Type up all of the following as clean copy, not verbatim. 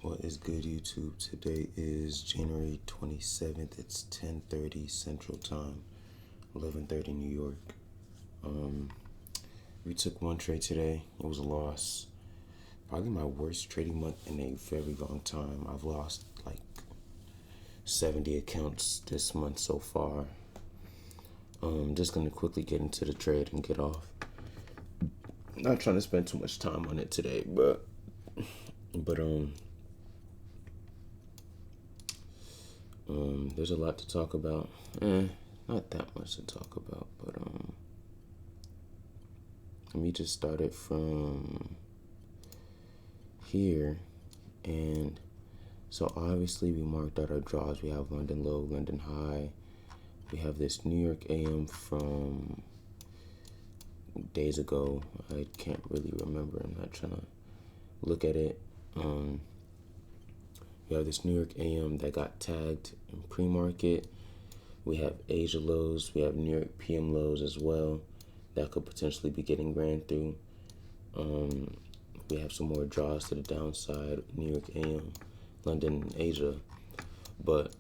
What is good, YouTube? Today is January 27th. It's 10:30 Central Time, 11:30 New York. Um, we took one trade today. It was a loss. Probably my worst trading month in a very long time. I've lost like 70 accounts this month so far. Just gonna quickly get into the trade and get off. Not trying to spend too much time on it today, but there's a lot to talk about. Not that much to talk about, but let me just start it from here. And so obviously we marked out our draws. We have London low, London high. We have this New York AM from days ago. I can't really remember. I'm not trying to look at it. We have this New York AM that got tagged in pre-market. We have Asia lows. We have New York PM lows as well that could potentially be getting ran through. We have some more draws to the downside, New York AM, London, Asia. But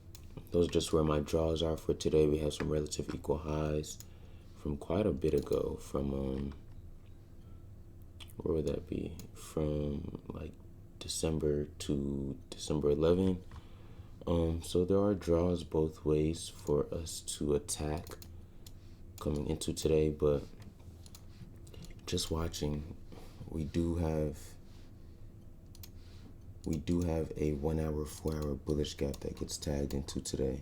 those are just where my draws are for today. We have some relative equal highs from quite a bit ago. From where would that be? From like December to December 11. So there are draws both ways for us to attack coming into today, but just watching, we do have a 1 hour, 4 hour bullish gap that gets tagged into today.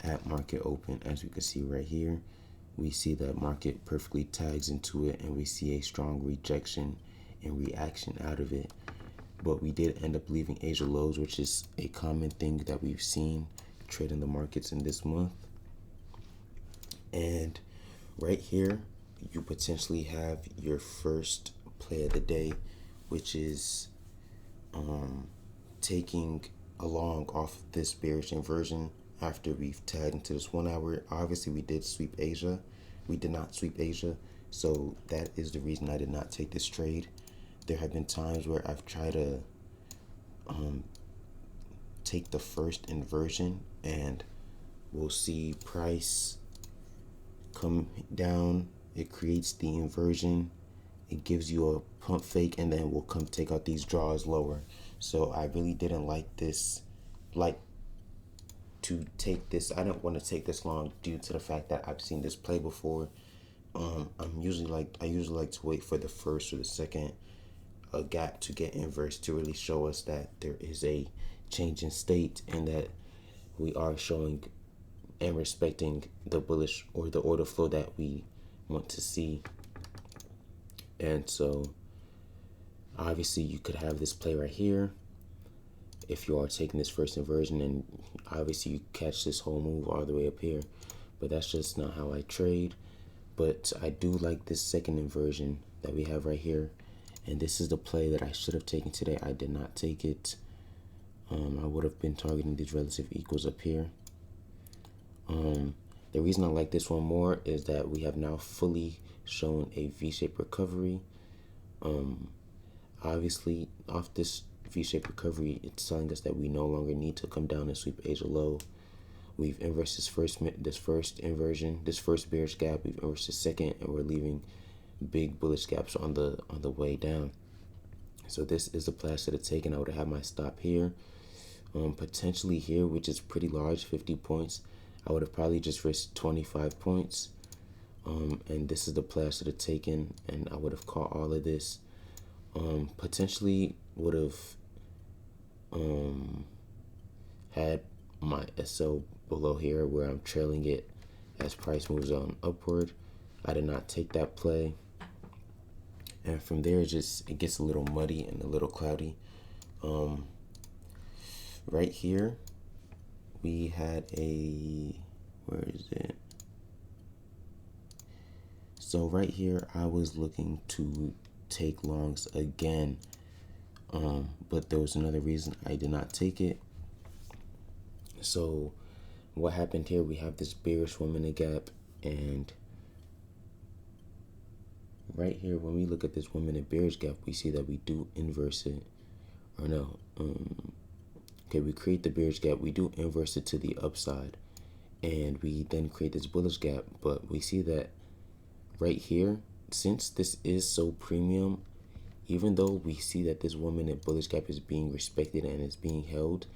At market open, as you can see right here, we see that market perfectly tags into it, and we see a strong rejection and reaction out of it. But we did end up leaving Asia lows, which is a common thing that we've seen trading the markets in this month. And right here, you potentially have your first play of the day, which is taking along off this bearish inversion after we've tagged into this 1 hour. Obviously, we did sweep Asia. We did not sweep Asia, so that is the reason I did not take this trade. There have been times where I've tried to take the first inversion, and we'll see price come down. It creates the inversion. It gives you a pump fake, and then we'll come take out these draws lower. So I really didn't like this, to take this. I didn't want to take this long due to the fact that I've seen this play before. I usually like to wait for the first or the second gap to get inverse to really show us that there is a change in state and that we are showing and respecting the bullish or the order flow that we want to see. And so obviously you could have this play right here if you are taking this first inversion, and obviously you catch this whole move all the way up here, but that's just not how I trade. But I do like this second inversion that we have right here, and this is the play that I should have taken today. I did not take it. I would have been targeting these relative equals up here. The reason I like this one more is that we have now fully shown a V-shaped recovery. Obviously, off this V-shaped recovery, it's telling us that we no longer need to come down and sweep Asia low. We've inversed this first inversion, this first bearish gap. We've inversed the second, and we're leaving big bullish gaps on the way down. So this is the play I should have taken. I would have my stop here, potentially here, which is pretty large, 50 points. I would have probably just risked 25 points. And this is the play I should have taken, and I would have caught all of this. Potentially would have had my SL below here where I'm trailing it as price moves on upward. I did not take that play. And from there, it gets a little muddy and a little cloudy. Right here, we had where is it? So right here, I was looking to take longs again, but there was another reason I did not take it. So what happened here, we have this bearish woman in gap, and right here, when we look at this woman in bearish gap, we see that we do inverse it or no, okay, we create the bearish gap, we do inverse it to the upside, and we then create this bullish gap. But we see that right here, since this is so premium, even though we see that this 1 minute bullish gap is being respected and is being held,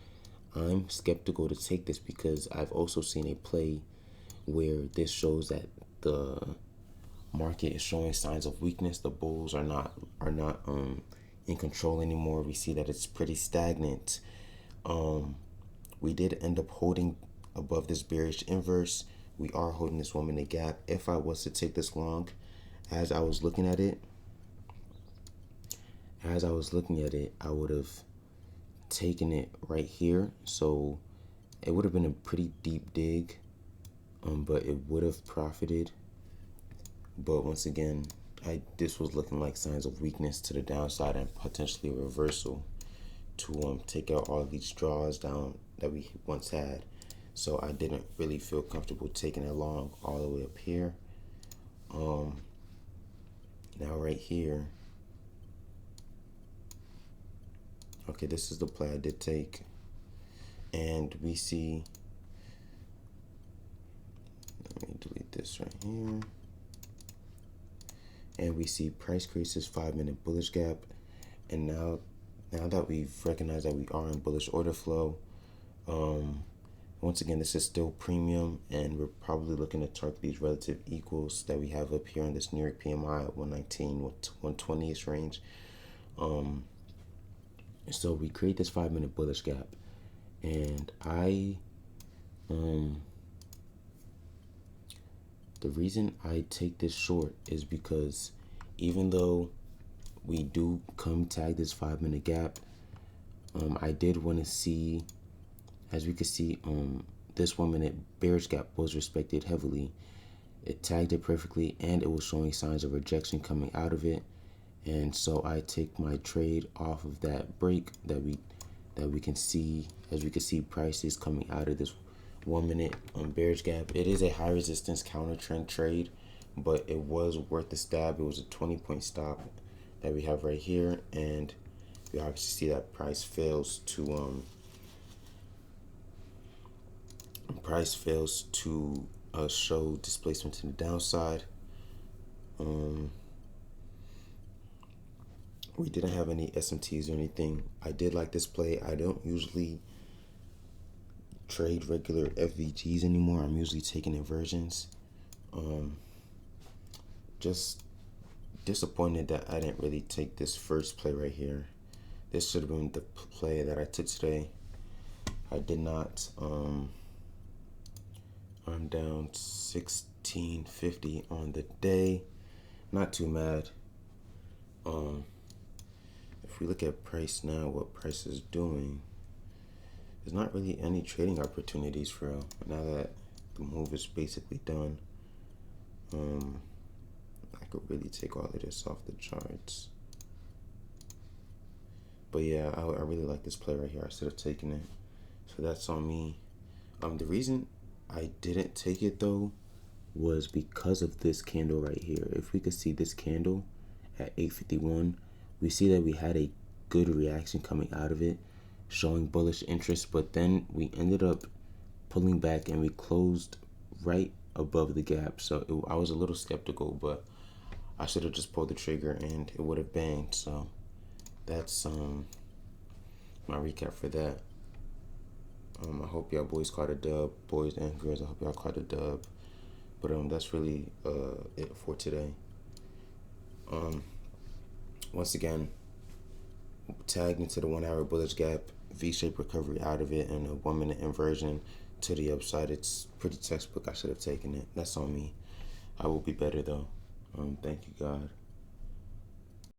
I'm skeptical to take this because I've also seen a play where this shows that the market is showing signs of weakness. The bulls are not in control anymore. We see that it's pretty stagnant. We did end up holding above this bearish inverse. We are holding this 1 minute gap. If I was to take this long, as I was looking at it, I would have taken it right here. So it would have been a pretty deep dig, but it would have profited. But once again, this was looking like signs of weakness to the downside and potentially a reversal to take out all these draws down that we once had. So I didn't really feel comfortable taking it long all the way up here. Now right here, okay, this is the play I did take, and we see, let me delete this right here, and we see price creates this 5 minute bullish gap. And now that we've recognized that we are in bullish order flow, once again, this is still premium, and we're probably looking to target these relative equals that we have up here in this New York PMI at 119, 120ish range. So we create this 5 minute bullish gap, and the reason I take this short is because even though we do come tag this 5 minute gap, I did want to see, as we could see, this 1 minute bearish gap was respected heavily. It tagged it perfectly, and it was showing signs of rejection coming out of it. And so I take my trade off of that break that we can see, as we can see prices coming out of this 1 minute bearish gap. It is a high resistance counter trend trade, but it was worth the stab. It was a 20-point stop that we have right here, and we obviously see that price fails to show displacement to the downside. We didn't have any SMTs or anything. I did like this play. I don't usually trade regular FVGs anymore. I'm usually taking inversions. Just disappointed that I didn't really take this first play right here. This should have been the play that I took today. I did not. I'm down 1650 on the day. Not too mad. If we look at price now, what price is doing, there's not really any trading opportunities for real. Now that the move is basically done, I could really take all of this off the charts. But yeah, I really like this play right here. I should have taken it. So that's on me. The reason I didn't take it though was because of this candle right here. If we could see this candle at 851, we see that we had a good reaction coming out of it, showing bullish interest, but then we ended up pulling back and we closed right above the gap. So I was a little skeptical, but I should have just pulled the trigger and it would have banged. So that's my recap for that. I hope y'all boys caught a dub, boys and girls. I hope y'all caught a dub. But that's really it for today. Once again, tagged into the 1 hour bullish gap, V-shaped recovery out of it, and a 1 minute inversion to the upside. It's pretty textbook. I should have taken it. That's on me. I will be better though. Thank you, God.